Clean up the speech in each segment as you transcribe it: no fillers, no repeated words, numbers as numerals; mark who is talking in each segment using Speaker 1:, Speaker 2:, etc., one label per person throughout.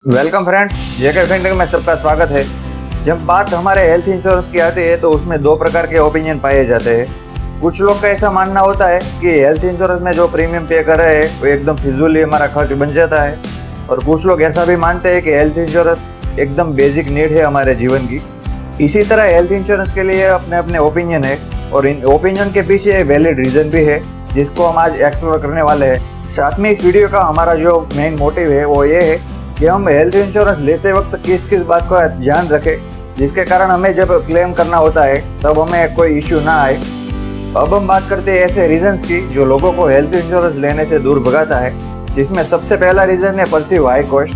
Speaker 1: Welcome friends, जेके fintech में सबका स्वागत है। जब बात हमारे हेल्थ इंश्योरेंस की आती है तो उसमें दो प्रकार के ओपिनियन पाए जाते हैं। कुछ लोग का ऐसा मानना होता है कि हेल्थ इंश्योरेंस में जो प्रीमियम पे कर रहे हैं वो एकदम फिजूल ही हमारा खर्च बन जाता है, और कुछ लोग ऐसा भी मानते हैं कि हेल्थ इंश्योरेंस एकदम बेसिक नीड है हमारे जीवन की। इसी तरह हेल्थ इंश्योरेंस के लिए अपने अपने ओपिनियन है, और इन ओपिनियन के पीछे वैलिड रीजन भी है जिसको हम आज एक्सप्लोर करने वाले हैं। साथ में इस वीडियो का हमारा जो मेन मोटिव है वो ये है कि हम हेल्थ इंश्योरेंस लेते वक्त किस किस बात का ध्यान रखें, जिसके कारण हमें जब क्लेम करना होता है तब हमें कोई इश्यू ना आए। अब हम बात करते हैं ऐसे रीजंस की जो लोगों को हेल्थ इंश्योरेंस लेने से दूर भगाता है, जिसमें सबसे पहला रीजन है perceive high cost.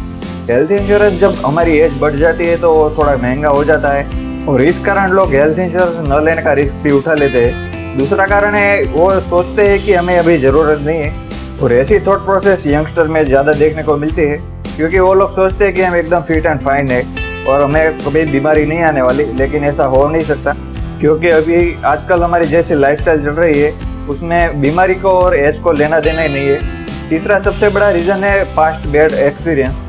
Speaker 1: Health insurance जब हमारी एज बढ़ जाती है तो थोड़ा महंगा हो जाता है, और इस कारण लोग हेल्थ इंश्योरेंस न लेने का रिस्क भी उठा लेते हैं। दूसरा कारण है वो सोचते हैं कि हमें अभी ज़रूरत नहीं है, और ऐसी थॉट प्रोसेस यंगस्टर में ज़्यादा देखने को मिलती है, क्योंकि वो लोग सोचते हैं कि हम एकदम फिट एंड फाइन है और हमें कभी बीमारी नहीं आने वाली। लेकिन ऐसा हो नहीं सकता, क्योंकि अभी आजकल हमारी जैसी लाइफस्टाइल चल रही है उसमें बीमारी को और एज को लेना देना ही नहीं है। तीसरा सबसे बड़ा रीज़न है पास्ट बैड एक्सपीरियंस,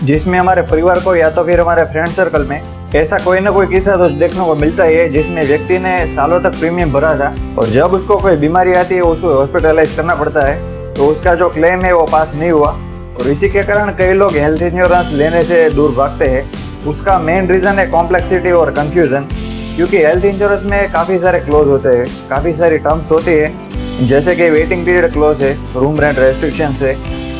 Speaker 1: जिसमें हमारे परिवार को या तो फिर हमारे फ्रेंड सर्कल में ऐसा कोई ना कोई किस्सा तो देखने को मिलता है जिसमें व्यक्ति ने सालों तक प्रीमियम भरा था, और जब उसको कोई बीमारी आती है उसे हॉस्पिटलाइज करना पड़ता है तो उसका जो क्लेम है वो पास नहीं हुआ, और इसी के कारण कई लोग हेल्थ इंश्योरेंस लेने से दूर भागते हैं। उसका मेन रीज़न है कॉम्प्लेक्सिटी और कन्फ्यूज़न, क्योंकि हेल्थ इंश्योरेंस में काफ़ी सारे क्लोज होते हैं, काफ़ी सारी टर्म्स होती है, जैसे कि वेटिंग पीरियड क्लोज है, रूम रेंट रेस्ट्रिक्शंस है।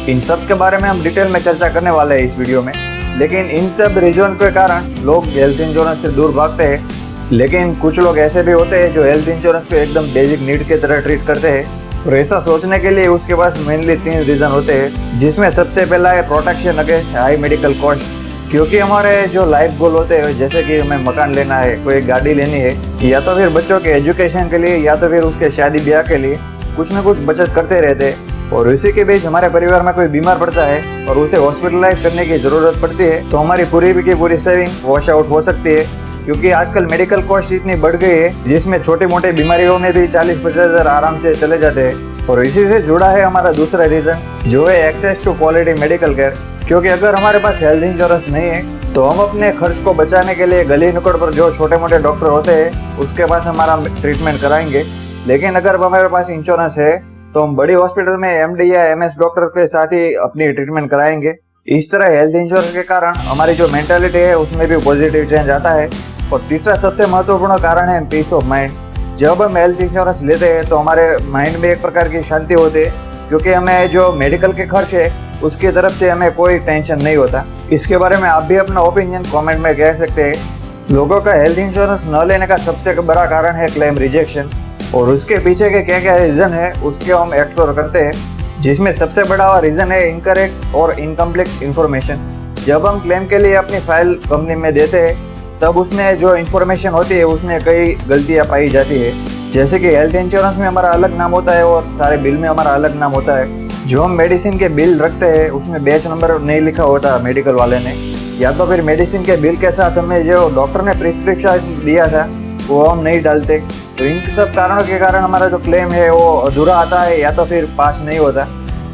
Speaker 1: इन सब के बारे में हम डिटेल में चर्चा करने वाले हैं इस वीडियो में। लेकिन इन सब रीजन के कारण लोग हेल्थ इंश्योरेंस से दूर भागते हैं। लेकिन कुछ लोग ऐसे भी होते हैं जो हेल्थ इंश्योरेंस को एकदम बेसिक नीड की तरह ट्रीट करते हैं, और ऐसा सोचने के लिए उसके पास मेनली 3 रीज़न होते हैं, जिसमें सबसे पहला है protection against high medical cost. क्योंकि हमारे जो लाइफ गोल होते हैं, जैसे कि हमें मकान लेना है, कोई गाड़ी लेनी है, या तो फिर बच्चों के एजुकेशन के लिए, या तो फिर उसके शादी ब्याह के लिए कुछ ना कुछ बचत करते रहते हैं, और इसी के बीच हमारे परिवार में कोई बीमार पड़ता है और उसे हॉस्पिटलाइज करने की ज़रूरत पड़ती है तो हमारी पूरी की पूरी सेविंग वॉश आउट हो सकती है। क्योंकि आजकल मेडिकल कॉस्ट इतनी बढ़ गई है जिसमें छोटी मोटी बीमारियों में भी 40-50 हज़ार आराम से चले जाते हैं। और इसी से जुड़ा है हमारा दूसरा रीज़न, जो है access to quality medical care. क्योंकि अगर हमारे पास हेल्थ इंश्योरेंस नहीं है तो हम अपने खर्च को बचाने के लिए गली नुक्कड़ पर जो छोटे मोटे डॉक्टर होते हैं उसके पास हमारा ट्रीटमेंट कराएंगे। लेकिन अगर हमारे पास इंश्योरेंस है तो हम बड़ी हॉस्पिटल में एमडी या एमएस डॉक्टर के साथ ही अपनी ट्रीटमेंट कराएंगे। इस तरह हेल्थ इंश्योरेंस के कारण हमारी जो मेंटालिटी है उसमें भी पॉजिटिव चेंज आता है। और तीसरा सबसे महत्वपूर्ण कारण है पीस ऑफ माइंड। जब हम हेल्थ इंश्योरेंस लेते हैं तो हमारे माइंड में एक प्रकार की शांति होती है, क्योंकि हमें जो मेडिकल के खर्च है उसकी तरफ से हमें कोई टेंशन नहीं होता। इसके बारे में आप भी अपना ओपिनियन कमेंट में कह सकते हैं। लोगों का हेल्थ इंश्योरेंस न लेने का सबसे बड़ा कारण है क्लेम रिजेक्शन, और उसके पीछे के क्या क्या रीज़न है उसके हम एक्सप्लोर करते हैं, जिसमें सबसे बड़ा रीज़न है इनकरेक्ट और इनकम्प्लीट इन्फॉर्मेशन। जब हम क्लेम के लिए अपनी फाइल कंपनी में देते हैं तब उसमें जो इन्फॉर्मेशन होती है उसमें कई गलतियां पाई जाती है, जैसे कि हेल्थ इंश्योरेंस में हमारा अलग नाम होता है और सारे बिल में हमारा अलग नाम होता है। जो हम मेडिसिन के बिल रखते हैं उसमें बैच नंबर नहीं लिखा होता मेडिकल वाले ने, या तो फिर मेडिसिन के बिल के साथ हमें जो डॉक्टर ने प्रिस्क्रिप्शन दिया था वो हम नहीं डालते। तो इन सब कारणों के कारण हमारा जो क्लेम है वो अधूरा आता है या तो फिर पास नहीं होता।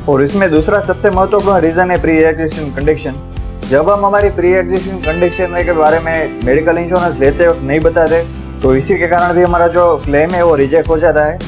Speaker 1: और इसमें दूसरा सबसे महत्वपूर्ण रीज़न है प्री एग्जिस्टिंग कंडीशन। जब हम हमारी प्री एग्जिस्टिंग कंडीशन के बारे में मेडिकल इंश्योरेंस लेते वक्त नहीं बताते तो इसी के कारण भी हमारा जो क्लेम है वो रिजेक्ट हो जाता है।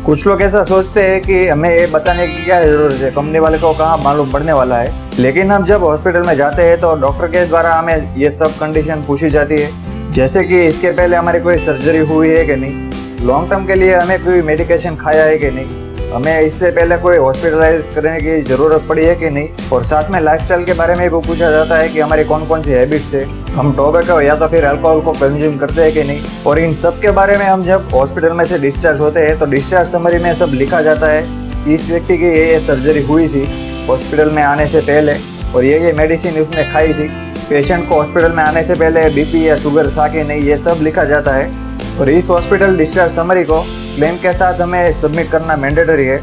Speaker 1: कुछ लोग ऐसा सोचते हैं कि हमें ये बताने की क्या ज़रूरत है, कंपनी वाले को कहाँ मालूम पड़ने वाला है। लेकिन हम जब हॉस्पिटल में जाते हैं तो डॉक्टर के द्वारा हमें ये सब कंडीशन पूछी जाती है, जैसे कि इसके पहले हमारी कोई सर्जरी हुई है कि नहीं, लॉन्ग टर्म के लिए हमें कोई मेडिकेशन खाया है कि नहीं, हमें इससे पहले कोई हॉस्पिटलाइज करने की ज़रूरत पड़ी है कि नहीं, और साथ में लाइफस्टाइल के बारे में भी पूछा जाता है कि हमारी कौन कौन सी हैबिट्स है, हम टोबैको या तो फिर अल्कोहल को कंज्यूम करते हैं कि नहीं। और इन सब के बारे में हम जब हॉस्पिटल में से डिस्चार्ज होते हैं तो डिस्चार्ज समरी में सब लिखा जाता है कि इस व्यक्ति की ये सर्जरी हुई थी हॉस्पिटल में आने से पहले, और ये मेडिसिन उसने खाई थी। पेशेंट को हॉस्पिटल में आने से पहले बीपी या शुगर था कि नहीं, ये सब लिखा जाता है। और इस हॉस्पिटल डिस्चार्ज समरी को क्लेम के साथ हमें सबमिट करना मैंडेटरी है।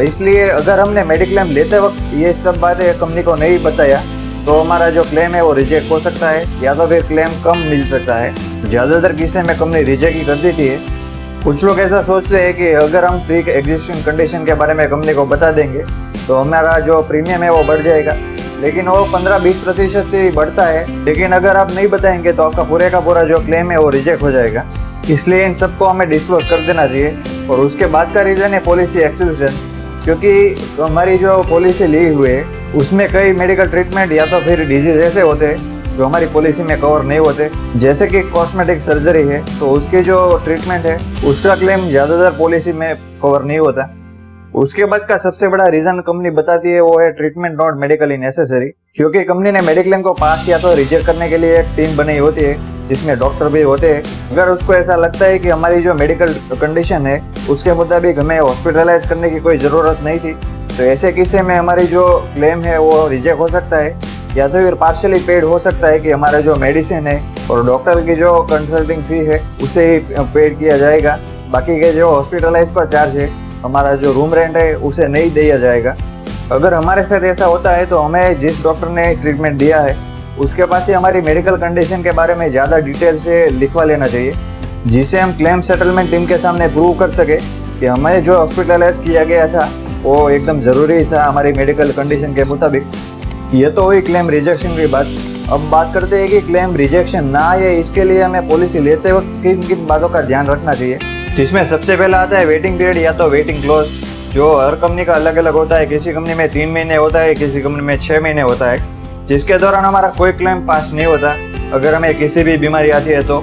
Speaker 1: इसलिए अगर हमने मेडिक्लेम लेते वक्त ये सब बातें कंपनी को नहीं बताया तो हमारा जो क्लेम है वो रिजेक्ट हो सकता है, या तो फिर क्लेम कम मिल सकता है। ज़्यादातर केसें में कंपनी रिजेक्ट ही कर देती है। कुछ लोग ऐसा सोचते हैं कि अगर हम प्री एग्जिस्टिंग कंडीशन के बारे में कंपनी को बता देंगे तो हमारा जो प्रीमियम है वो बढ़ जाएगा। लेकिन वो 15-20% से बढ़ता है। लेकिन अगर आप नहीं बताएंगे तो आपका पूरे का पूरा जो क्लेम है वो रिजेक्ट हो जाएगा। इसलिए इन सबको हमें डिस्क्लोज कर देना चाहिए। और उसके बाद का रीज़न है पॉलिसी एक्सक्लूजन, क्योंकि हमारी जो पॉलिसी ली हुई है उसमें कई मेडिकल ट्रीटमेंट या तो फिर डिजीज ऐसे होते हैं जो हमारी पॉलिसी में कवर नहीं होते। जैसे कि कॉस्मेटिक सर्जरी है तो उसके जो ट्रीटमेंट है उसका क्लेम ज़्यादातर पॉलिसी में कवर नहीं होता। उसके बाद का सबसे बड़ा रीज़न कंपनी बताती है वो है ट्रीटमेंट नॉट मेडिकली नेसेसरी, क्योंकि कंपनी ने मेडिक्लेम को पास या तो रिजेक्ट करने के लिए एक टीम बनाई होती है जिसमें डॉक्टर भी होते हैं। अगर उसको ऐसा लगता है कि हमारी जो मेडिकल कंडीशन है उसके मुताबिक हमें हॉस्पिटलाइज करने की कोई ज़रूरत नहीं थी, तो ऐसे किस्से में हमारी जो क्लेम है वो रिजेक्ट हो सकता है, या तो फिर पार्शली पेड हो सकता है कि हमारा जो मेडिसिन है और डॉक्टर की जो कंसल्टिंग फी है उसे ही पेड किया जाएगा। बाकी के जो हॉस्पिटलाइज का चार्ज है, हमारा जो रूम रेंट है, उसे नहीं दिया जाएगा। अगर हमारे साथ ऐसा होता है तो हमें जिस डॉक्टर ने ट्रीटमेंट दिया है उसके पास ही हमारी मेडिकल कंडीशन के बारे में ज़्यादा डिटेल से लिखवा लेना चाहिए, जिससे हम क्लेम सेटलमेंट टीम के सामने प्रूव कर सके कि हमें जो हॉस्पिटलाइज किया गया था वो एकदम ज़रूरी था हमारी मेडिकल कंडीशन के मुताबिक। ये तो हुई क्लेम रिजेक्शन की बात। अब बात करते हैं कि क्लेम रिजेक्शन ना आए इसके लिए हमें पॉलिसी लेते वक्त किन किन बातों का ध्यान रखना चाहिए, जिसमें सबसे पहला आता है वेटिंग पीरियड या तो वेटिंग क्लोज, जो हर कंपनी का अलग अलग होता है। किसी कंपनी में 3 महीने होता है, किसी कंपनी में 6 महीने होता है, जिसके दौरान हमारा कोई क्लेम पास नहीं होता अगर हमें किसी भी बीमारी आती है तो।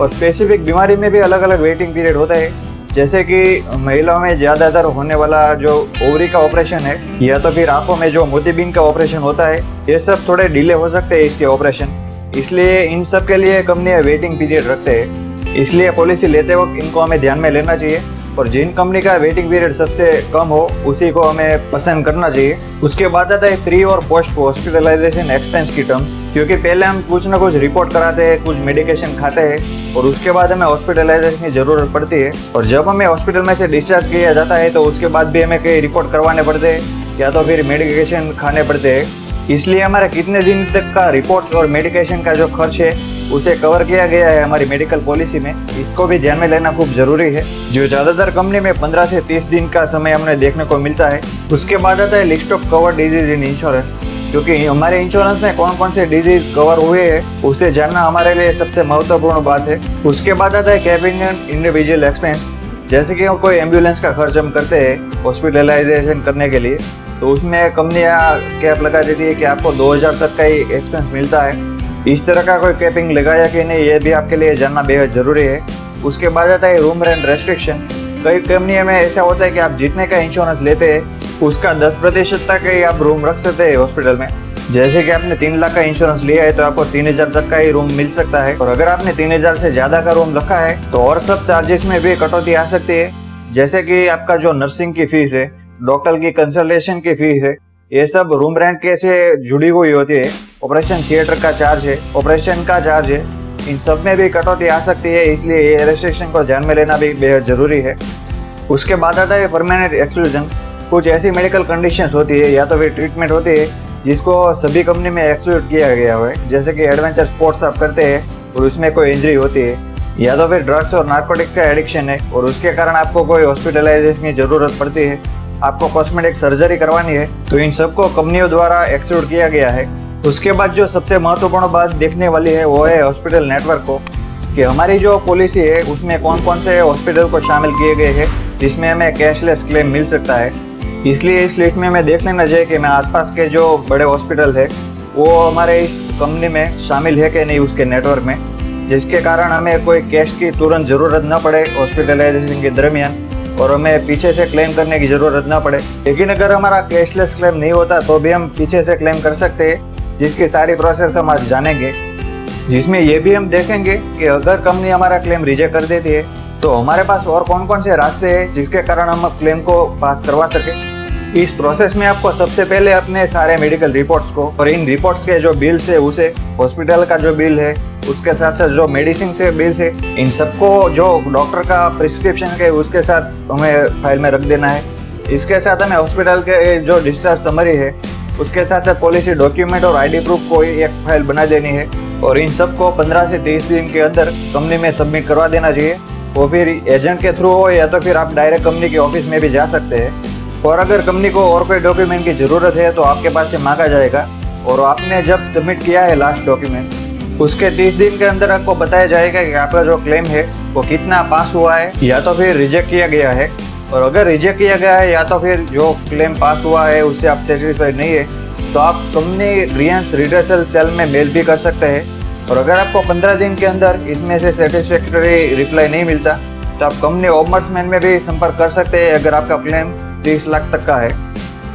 Speaker 1: और स्पेसिफिक बीमारी में भी अलग अलग वेटिंग पीरियड होता है, जैसे कि महिलाओं में ज़्यादातर होने वाला जो ओवरी का ऑपरेशन है या तो फिर आंखों में जो मोतीबीन का ऑपरेशन होता है, ये सब थोड़े डिले हो सकते हैं इसके ऑपरेशन। इसलिए इन सब के लिए कंपनी वेटिंग पीरियड रखते हैं, इसलिए पॉलिसी लेते वक्त इनको हमें ध्यान में लेना चाहिए। और जिन कंपनी का वेटिंग पीरियड सबसे कम हो उसी को हमें पसंद करना चाहिए। उसके बाद आता है प्री और पोस्ट हॉस्पिटलाइजेशन एक्सपेंस की टर्म्स, क्योंकि पहले हम कुछ ना कुछ रिपोर्ट कराते हैं, कुछ मेडिकेशन खाते हैं और उसके बाद हमें हॉस्पिटलाइजेशन की ज़रूरत पड़ती है। और जब हमें हॉस्पिटल में से डिस्चार्ज किया जाता है तो उसके बाद भी हमें कई रिपोर्ट करवाने पड़ते हैं या तो फिर मेडिकेशन खाने पड़ते हैं। इसलिए हमारा कितने दिन तक का रिपोर्ट्स और मेडिकेशन का जो खर्च है उसे कवर किया गया है हमारी मेडिकल पॉलिसी में, इसको भी ध्यान में लेना खूब जरूरी है, जो ज़्यादातर कंपनी में 15 से 30 दिन का समय हमें देखने को मिलता है। उसके बाद आता है list of cover disease in insurance, क्योंकि हमारे इंश्योरेंस में कौन कौन से डिजीज कवर हुए हैं उसे जानना हमारे लिए सबसे महत्वपूर्ण बात है। उसके बाद आता है कैबिन इंडिविजुअल एक्सपेंस, जैसे कि कोई एम्बुलेंस का खर्च हम करते हैं हॉस्पिटलाइजेशन करने के लिए, तो उसमें कंपनियां कैप लगा देती है कि आपको 2000 तक का ही एक्सपेंस मिलता है। इस तरह का कोई कैपिंग लगाया कि नहीं ये भी आपके लिए जानना बेहद ज़रूरी है। उसके बाद आता है रूम रेंट रेस्ट्रिक्शन। कई कंपनियों में ऐसा होता है कि आप जितने का इंश्योरेंस लेते हैं उसका 10% तक ही आप रूम रख सकते हैं हॉस्पिटल में। जैसे कि आपने 3 लाख का इंश्योरेंस लिया है तो आपको 3000 तक का ही रूम मिल सकता है, और अगर आपने 3000 से ज़्यादा का रूम रखा है तो और सब चार्जेस में भी कटौती आ सकती है, जैसे कि आपका जो नर्सिंग की फीस है, डॉक्टर की कंसल्टेशन की फीस है, ये सब रूम रेंट के से जुड़ी हुई होती है। ऑपरेशन थिएटर का चार्ज है, ऑपरेशन का चार्ज है, इन सब में भी कटौती आ सकती है, इसलिए ये रेस्ट्रिक्शन को ध्यान में लेना भी बेहद ज़रूरी है। उसके बाद आता है परमानेंट एक्सक्लूजन। कुछ ऐसी मेडिकल कंडीशंस होती है या तो फिर ट्रीटमेंट होती है जिसको सभी कंपनी में एक्सक्लूड किया गया है, जैसे कि एडवेंचर स्पोर्ट्स आप करते हैं और उसमें कोई इंजरी होती है, या तो फिर ड्रग्स और नार्कोटिक का एडिक्शन है और उसके कारण आपको कोई हॉस्पिटलाइजेशन की ज़रूरत पड़ती है, आपको कॉस्मेटिक सर्जरी करवानी है, तो इन सबको कंपनियों द्वारा एक्सक्लूड किया गया है। उसके बाद जो सबसे महत्वपूर्ण बात देखने वाली है वो है हॉस्पिटल नेटवर्क को, कि हमारी जो पॉलिसी है उसमें कौन कौन से हॉस्पिटल को शामिल किए गए हैं जिसमें हमें कैशलेस क्लेम मिल सकता है। इसलिए इस लिस्ट में हमें देख लेना चाहिए कि मैं आसपास के जो बड़े हॉस्पिटल है वो हमारे इस कंपनी में शामिल है कि नहीं उसके नेटवर्क में, जिसके कारण हमें कोई कैश की तुरंत ज़रूरत न पड़े हॉस्पिटलाइजेशन के दरमियान और हमें पीछे से क्लेम करने की ज़रूरत ना पड़े। लेकिन अगर हमारा कैशलेस क्लेम नहीं होता तो भी हम पीछे से क्लेम कर सकते हैं, जिसकी सारी प्रोसेस हम आज जानेंगे, जिसमें ये भी हम देखेंगे कि अगर कंपनी हमारा क्लेम रिजेक्ट कर देती है तो हमारे पास और कौन कौन से रास्ते हैं जिसके कारण हम क्लेम को पास करवा सकें। इस प्रोसेस में आपको सबसे पहले अपने सारे मेडिकल रिपोर्ट्स को और इन रिपोर्ट्स के जो बिल्स है उसे, हॉस्पिटल का जो बिल है उसके साथ साथ जो मेडिसिन से बिल है, इन सबको जो डॉक्टर का प्रिस्क्रिप्शन है उसके साथ हमें फाइल में रख देना है। इसके साथ हमें हॉस्पिटल के जो डिस्चार्ज समरी है उसके साथ साथ पॉलिसी डॉक्यूमेंट और ID प्रूफ को एक फाइल बना देनी है, और इन सबको 15 से 30 दिन के अंदर कंपनी में सबमिट करवा देना चाहिए। वो फिर एजेंट के थ्रू हो या तो फिर आप डायरेक्ट कंपनी के ऑफिस में भी जा सकते हैं। और अगर कंपनी को और कोई डॉक्यूमेंट की ज़रूरत है तो आपके पास से मांगा जाएगा। और आपने जब सबमिट किया है लास्ट डॉक्यूमेंट, उसके 30 दिन के अंदर आपको बताया जाएगा कि आपका जो क्लेम है वो कितना पास हुआ है या तो फिर रिजेक्ट किया गया है। और अगर रिजेक्ट किया गया है या तो फिर जो क्लेम पास हुआ है उससे आप सेटिस्फाइड नहीं है, तो आप कंपनी ग्रीवेंस रिड्रेसल सेल में मेल भी कर सकते हैं। और अगर आपको 15 दिन के अंदर इसमें से सेटिस्फैक्टरी रिप्लाई नहीं मिलता, तो आप कंपनी ओम्बड्समैन में भी संपर्क कर सकते हैं अगर आपका क्लेम 30 लाख तक का है।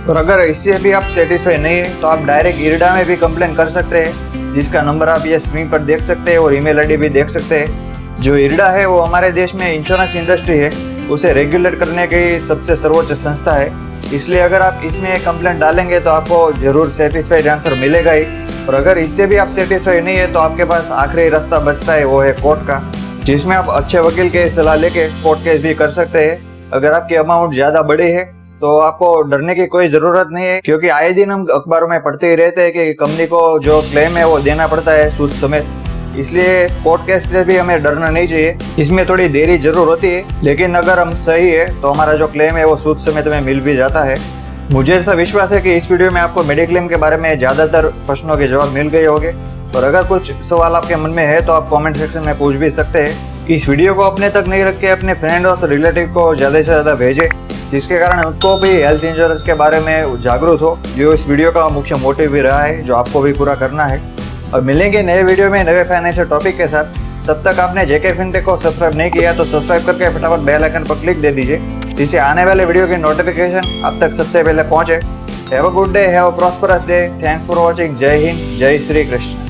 Speaker 1: और अगर इससे भी आप सेटिस्फाई नहीं है, तो आप डायरेक्ट इरडा में भी कंप्लेन कर सकते हैं, जिसका नंबर आप ये स्क्रीन पर देख सकते हैं और ईमेल आईडी भी देख सकते हैं। जो इरडा है वो हमारे देश में इंश्योरेंस इंडस्ट्री है, उसे रेगुलेट करने की सबसे सर्वोच्च संस्था है। इसलिए अगर आप इसमें कंप्लेंट डालेंगे तो आपको जरूर सेटिस्फाइड आंसर मिलेगा ही। और अगर इससे भी आप सेटिस्फाइड नहीं है, तो आपके पास आखिरी रास्ता बचता है, वो है कोर्ट का, जिसमें आप अच्छे वकील के सलाह लेके कोर्ट केस भी कर सकते हैं। अगर आपकी अमाउंट ज़्यादा बड़ी है तो आपको डरने की कोई ज़रूरत नहीं है, क्योंकि आए दिन हम अखबारों में पढ़ते ही रहते हैं कि कंपनी को जो क्लेम है वो देना पड़ता है सूद समेत। इसलिए कोर्ट केस से भी हमें डरना नहीं चाहिए। इसमें थोड़ी देरी जरूर होती है, लेकिन अगर हम सही है तो हमारा जो क्लेम है वो सूद समेत में मिल भी जाता है। मुझे ऐसा विश्वास है कि इस वीडियो में आपको मेडिक्लेम के बारे में ज़्यादातर प्रश्नों के जवाब मिल गए होंगे। और अगर कुछ सवाल आपके मन में है तो आप कमेंट सेक्शन में पूछ भी सकते हैं। इस वीडियो को अपने तक नहीं रख के अपने फ्रेंड और रिलेटिव को ज़्यादा से ज़्यादा भेजें, जिसके कारण उनको भी हेल्थ इंश्योरेंस के बारे में जागरूक हो, जो इस वीडियो का मुख्य मोटिव भी रहा है, जो आपको भी पूरा करना है। और मिलेंगे नए वीडियो में नए फाइनेंशियल टॉपिक के साथ। तब तक आपने जेके फिनटेक को सब्सक्राइब नहीं किया तो सब्सक्राइब करके फटाफट बेल आइकन पर क्लिक दे दीजिए, जिससे आने वाले वीडियो की नोटिफिकेशन आप तक सबसे पहले पहुंचे। Have a good day, have a prosperous day. Thanks for watching. जय हिंद, जय श्री कृष्ण।